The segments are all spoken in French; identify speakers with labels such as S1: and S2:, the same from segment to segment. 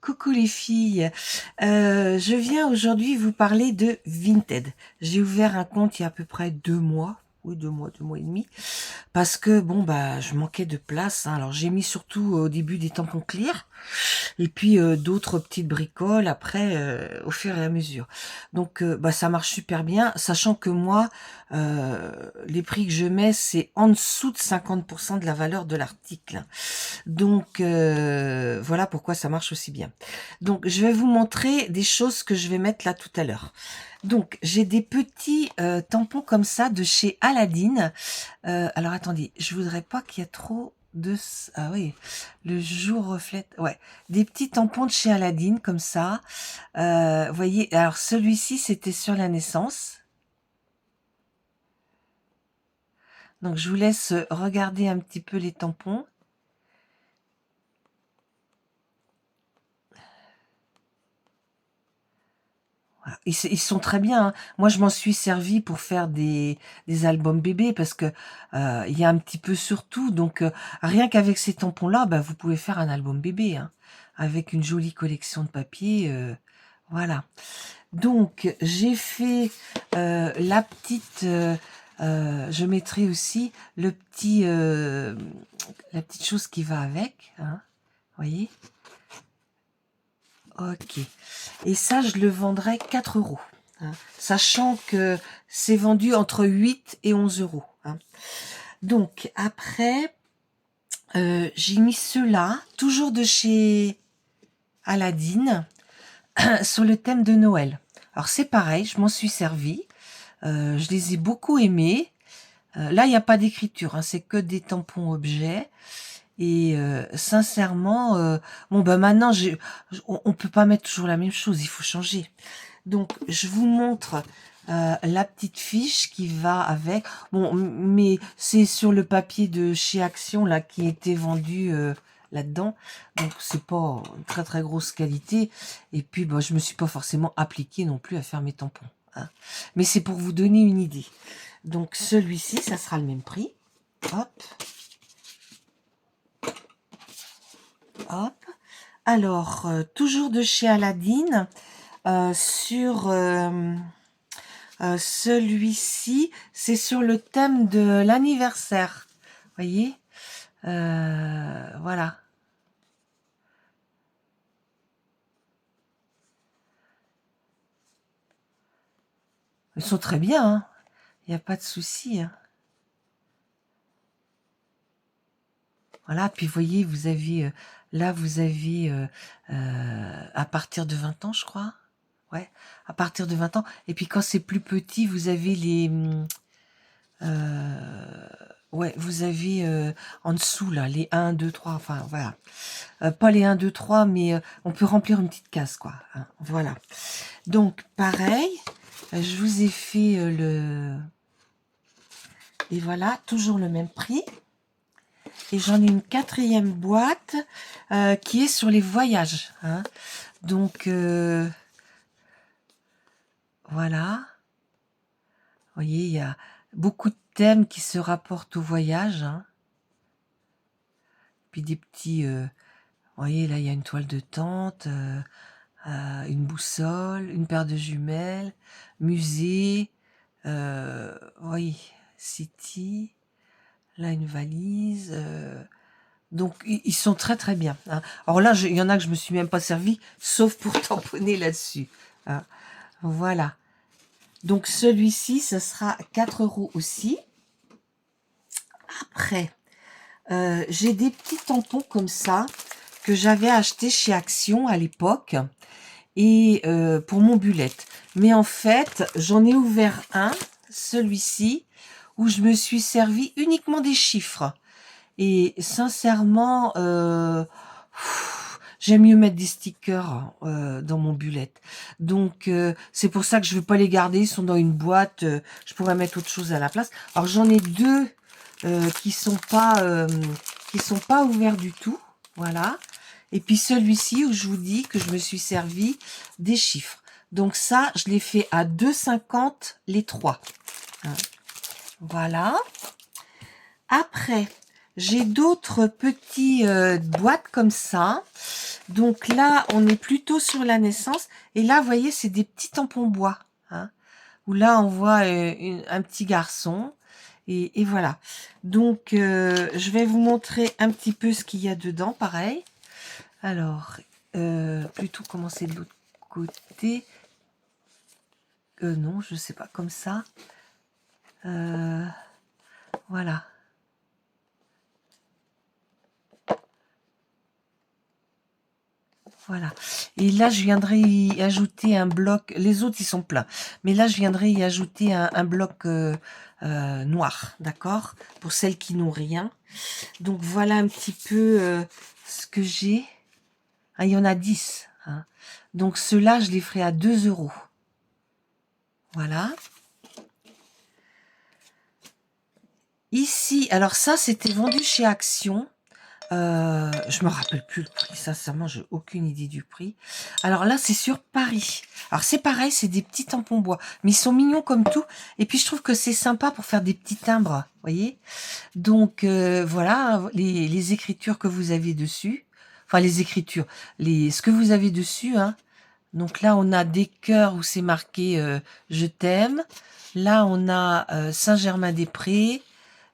S1: Coucou les filles, je viens aujourd'hui vous parler de Vinted. J'ai ouvert un compte il y a à peu près 2 mois, oui 2 mois et demi, parce que bon bah je manquais de place, hein. Alors j'ai mis surtout au début des tampons clear, et puis d'autres petites bricoles après au fur et à mesure. Donc bah ça marche super bien, sachant que moi les prix que je mets c'est en dessous de 50% de la valeur de l'article. Donc voilà pourquoi ça marche aussi bien. Donc je vais vous montrer des choses que je vais mettre là tout à l'heure. Donc j'ai des petits tampons comme ça de chez Aladdin. Alors attendez, je voudrais pas qu'il y ait trop de... Ah oui, le jour reflète... Ouais, des petits tampons de chez Aladdin comme ça. Vous voyez, alors celui-ci c'était sur la naissance. Donc je vous laisse regarder un petit peu les tampons. Voilà. Ils sont très bien, hein. Moi, je m'en suis servi pour faire des albums bébés parce que il y a un petit peu sur tout. Donc, rien qu'avec ces tampons-là, bah, vous pouvez faire un album bébé, hein, avec une jolie collection de papier. Voilà. Donc, j'ai fait la petite... je mettrai aussi la petite chose qui va avec, hein, voyez. Ok. Et ça, je le vendrai 4 euros, hein, sachant que c'est vendu entre 8 et 11 euros. Hein. Donc, après, j'ai mis ceux-là, toujours de chez Aladdin, sur le thème de Noël. Alors, c'est pareil, je m'en suis servi. Je les ai beaucoup aimés. Là, il n'y a pas d'écriture, hein, c'est que des tampons objets. Et sincèrement, bon bah maintenant, on peut pas mettre toujours la même chose, il faut changer. Donc, je vous montre la petite fiche qui va avec. Bon, mais c'est sur le papier de chez Action là qui était vendu là-dedans. Donc, c'est pas une très très grosse qualité. Et puis, bah, je me suis pas forcément appliquée non plus à faire mes tampons, hein. Mais c'est pour vous donner une idée. Donc, celui-ci, ça sera le même prix. Hop, hop. Alors, toujours de chez Aladdin, sur celui-ci, c'est sur le thème de l'anniversaire. Voyez, voilà. Ils sont très bien, hein. Il n'y a pas de souci, hein. Voilà, puis voyez, vous avez là, vous avez à partir de 20 ans, je crois. Ouais, à partir de 20 ans. Et puis quand c'est plus petit, vous avez les ouais, vous avez en dessous là, les 1, 2, 3, enfin voilà. Pas les 1, 2, 3, mais on peut remplir une petite case, quoi, hein. Voilà. Donc, pareil, je vous ai fait et voilà, toujours le même prix. Et j'en ai une 4e boîte qui est sur les voyages, hein. Donc, voilà. Vous voyez, il y a beaucoup de thèmes qui se rapportent au voyage, hein. Puis des petits... vous voyez, là, il y a une toile de tente, une boussole, une paire de jumelles, musée, oui, city, là, une valise. Donc, ils sont très, très bien, hein. Alors là, il y en a que je me suis même pas servi, sauf pour tamponner là-dessus, hein. Voilà. Donc, celui-ci, ce sera 4 euros aussi. Après, j'ai des petits tampons comme ça que j'avais acheté chez Action à l'époque et pour mon bullet. Mais en fait, j'en ai ouvert un, celui-ci, où je me suis servi uniquement des chiffres. Et sincèrement, j'aime mieux mettre des stickers dans mon bullet. Donc, c'est pour ça que je ne veux pas les garder. Ils sont dans une boîte. Je pourrais mettre autre chose à la place. Alors, j'en ai deux qui sont pas ouverts du tout. Voilà. Et puis celui-ci où je vous dis que je me suis servi des chiffres. Donc ça, je l'ai fait à 2,50 les 3. Hein. Voilà. Après, j'ai d'autres petits boîtes comme ça. Donc là, on est plutôt sur la naissance. Et là, vous voyez, c'est des petits tampons bois. Hein, où là, on voit un petit garçon. Et voilà. Donc, je vais vous montrer un petit peu ce qu'il y a dedans, pareil. Alors, plutôt commencer de l'autre côté. Non, je sais pas, comme ça. Voilà. Voilà. Et là, je viendrai y ajouter un bloc. Les autres, ils sont pleins. Mais là, je viendrai y ajouter un bloc noir. D'accord? Pour celles qui n'ont rien. Donc, voilà un petit peu ce que j'ai. Ah, il y en a 10. Hein. Donc, ceux-là, je les ferai à 2 €. Voilà. Ici, alors ça, c'était vendu chez Action. Je me rappelle plus le prix, sincèrement, j'ai aucune idée du prix. Alors là, c'est sur Paris. Alors c'est pareil, c'est des petits tampons bois, mais ils sont mignons comme tout. Et puis je trouve que c'est sympa pour faire des petits timbres, voyez. Donc voilà, les écritures que vous avez dessus. Enfin les écritures, ce que vous avez dessus. Hein. Donc là, on a des cœurs où c'est marqué je t'aime. Là, on a Saint-Germain-des-Prés.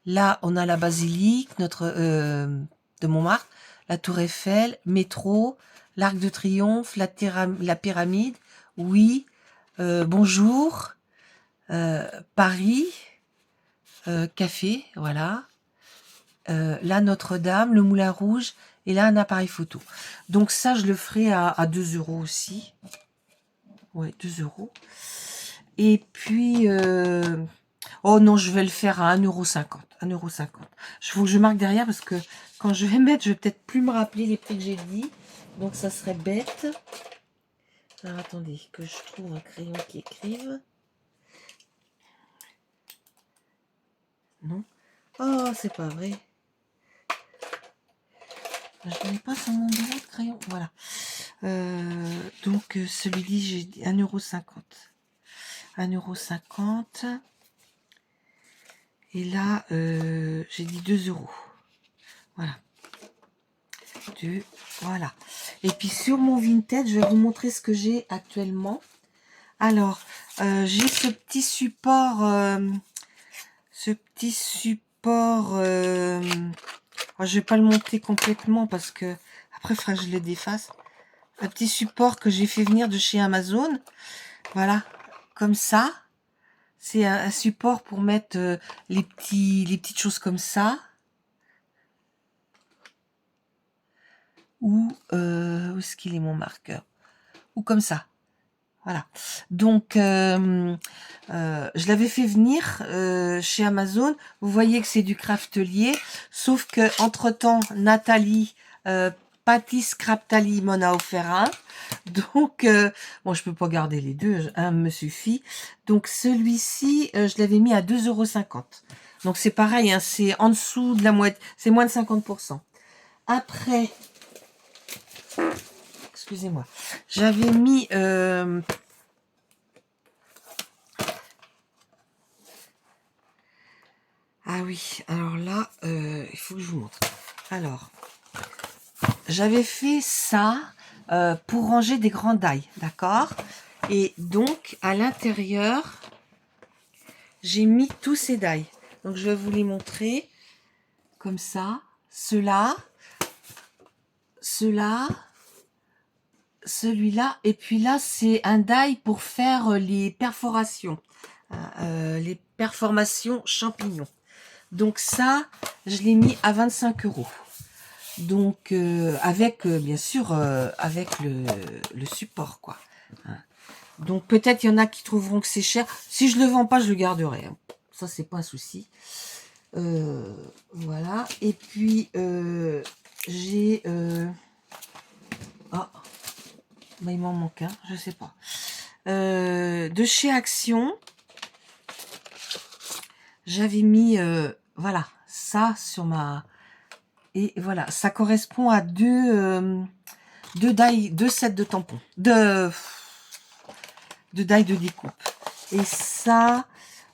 S1: Là, on a la basilique, de Montmartre, la Tour Eiffel, métro, l'Arc de Triomphe, la pyramide, oui, bonjour, Paris, café, voilà, là Notre-Dame, le Moulin Rouge, et là un appareil photo. Donc ça, je le ferai à 2 € aussi. Ouais, 2 €. Et puis, oh non, je vais le faire à 1,50 €. 1,50 €. Il faut que je marque derrière parce que quand je vais mettre, je vais peut-être plus me rappeler les prix que j'ai dit. Donc ça serait bête. Alors attendez, que je trouve un crayon qui écrive. Non. Oh, c'est pas vrai. Je n'ai pas sur mon bureau de crayon. Voilà. Donc celui-ci, j'ai dit 1,50 €. 1,50 €. Et là, j'ai dit 2 €. Voilà. Voilà. Et puis sur mon Vinted, je vais vous montrer ce que j'ai actuellement. Alors, j'ai ce petit support. Je vais pas le monter complètement parce que après, il faudra que je le défasse. Un petit support que j'ai fait venir de chez Amazon. Voilà, comme ça. C'est un support pour mettre les petites choses comme ça. Ou où est-ce qu'il est mon marqueur? Ou comme ça. Voilà. Donc, je l'avais fait venir chez Amazon. Vous voyez que c'est du craftelier. Sauf que entre-temps, Nathalie, Patty Scraptali m'en a offert un. Donc, bon, je peux pas garder les deux. Un me suffit. Donc, celui-ci, je l'avais mis à 2,50 €. Donc, c'est pareil. Hein, c'est en dessous de la moitié. C'est moins de 50%. Après... Excusez-moi. J'avais mis... Ah oui, alors là, il faut que je vous montre. Alors, j'avais fait ça pour ranger des grands die, d'accord? Et donc, à l'intérieur, j'ai mis tous ces die. Donc, je vais vous les montrer comme ça. Ceux-là, ceux-là, celui-là. Et puis là, c'est un die pour faire les perforations. Les perforations champignons. Donc ça, je l'ai mis à 25 €. Donc, avec, bien sûr, avec le support, quoi. Hein. Donc, peut-être il y en a qui trouveront que c'est cher. Si je le vends pas, je le garderai. Hein. Ça, c'est pas un souci. Voilà. Et puis, j'ai... Ah, bah, il m'en manque un, je sais pas. De chez Action, j'avais mis, voilà, ça sur ma... Et voilà, ça correspond à deux sets de tampons, de die de découpe. Et ça,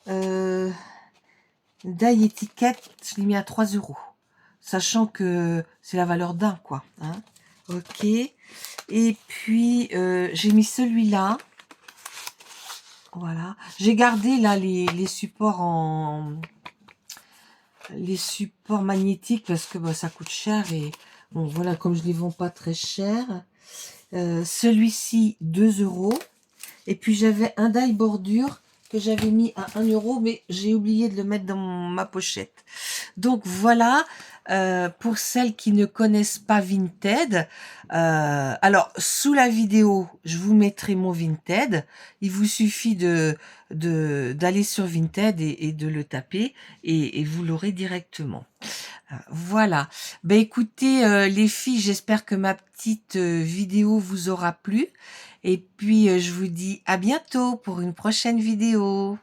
S1: die étiquette, je l'ai mis à 3 €. sachant que c'est la valeur d'un, quoi. Hein. Ok. Et puis, j'ai mis celui-là. Voilà. J'ai gardé là les supports les supports magnétiques parce que bah, ça coûte cher et bon voilà, comme je les vends pas très cher. Celui-ci 2 euros. Et puis j'avais un die bordure que j'avais mis à 1 euro, mais j'ai oublié de le mettre dans ma pochette. Donc voilà, pour celles qui ne connaissent pas Vinted, alors sous la vidéo, je vous mettrai mon Vinted. Il vous suffit d'aller sur Vinted et de le taper et vous l'aurez directement. Voilà. Ben écoutez, les filles, j'espère que ma petite vidéo vous aura plu. Et puis, je vous dis à bientôt pour une prochaine vidéo.